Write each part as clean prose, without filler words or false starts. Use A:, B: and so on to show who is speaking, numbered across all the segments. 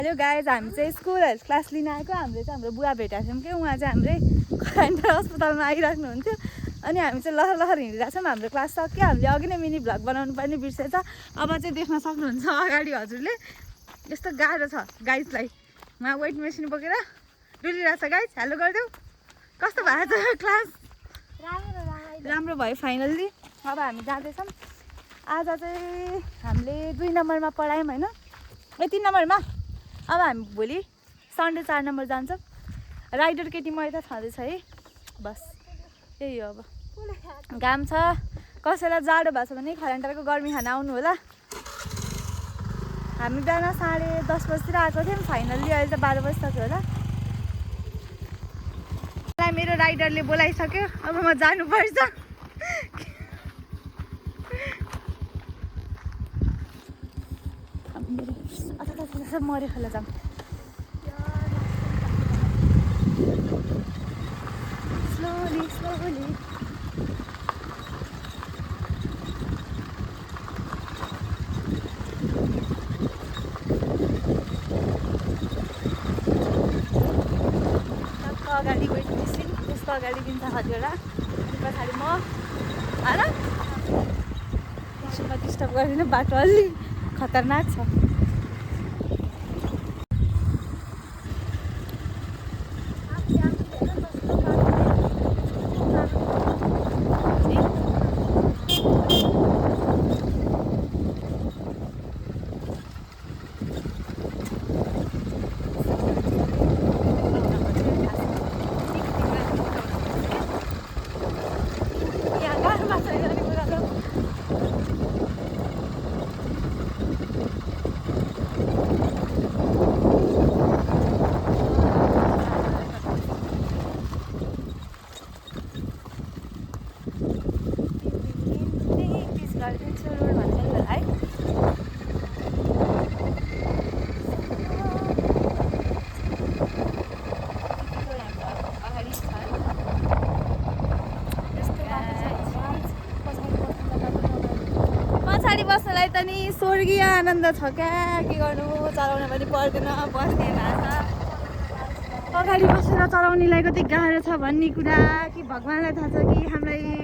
A: Hello guys, हामी चाहिँ school health class लिन आएको। हामीले चाहिँ हाम्रो बुवा भेटेको थियौँ कि उहाँ चाहिँ हाम्रै खरान्टर अस्पतालमा आइराख्नुहुन्थ्यो। अनि हामी चाहिँ लहर लहर हिँडिरहेको छौँ। हाम्रो क्लास सक्यो। हामीले अघि नै मिनी भ्लग बनाउनु पनि बिर्सेछ। अब चाहिँ देख्न सक्नुहुन्छ अगाडि हजुरले यस्तो गाह्रो छ गाइजलाई। उहाँ वेट मेसिन बोकेर डुलिरहेको छ। गाइज हेलो गरिदेऊ। कस्तो भएको छ क्लास? राम्रो भयो फाइनल्ली। अब हामी जाँदैछौँ। आज चाहिँ हामीले 2 नम्बरमा पढायौँ होइन, 3 नम्बरमा। अब हामी भोलि सन्डे 4 नम्बर जान्छौँ। राइडर केटी मैले त छँदैछ है। बस यही हो। अब घाम छ, कसैलाई जाडो भएको छ भने खरेन्टरको गर्मी खाना आउनु होला। हामी बिहान 10:30 बजीतिर आएको थियौँ। फाइनल्ली अहिले त 12 बजिसक्यो होला। मलाई मेरो राइडरले बोलाइसक्यो। अब म जानुपर्छ। मरे खोला जाऊँ। स्लोली स्लोली अगाडि वेट मेसिन, त्यसको अगाडि दिन्छ हजुरवटा, अनि पछाडि म होइन त्यसमा डिस्टर्ब गर्दिनँ। बाटो अलि खतरनाक छ। पछाडि बस्नलाई त नि स्वर्गीय आनन्द छ क्या। के गर्नु, चलाउन पनि पर्दैन, बस्ने भाषा। अगाडि बसेर चलाउनेलाई कति गाह्रो छ भन्ने कुरा कि भगवान्लाई थाहा छ कि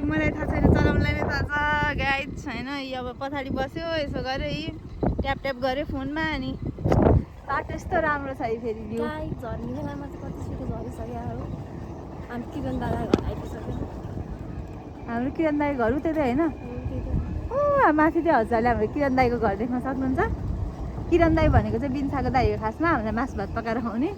A: मलाई थाहा छैन, चलाउनेलाई नै थाहा छ। गाइड छैन। अब पछाडि बस्यो, यसो गऱ्यो, ट्याप ट्याप गऱ्यो फोनमा। अनि बाटो यस्तो राम्रो छ फेरि भ्यू।
B: झर्ने बेलामा चाहिँ कति छिटो झरिसक्यो हो। हामी किरण दादा घर आइपुग्यो।
A: हाम्रो किरण दाईको घर उतै त होइन? माथि चाहिँ हजुरले हाम्रो किरण दाईको घर देख्न सक्नुहुन्छ। किरण दाई भनेको चाहिँ बिन्साको दाई हो खासमा। हामीलाई मासु भात पकाएर खुवाउने।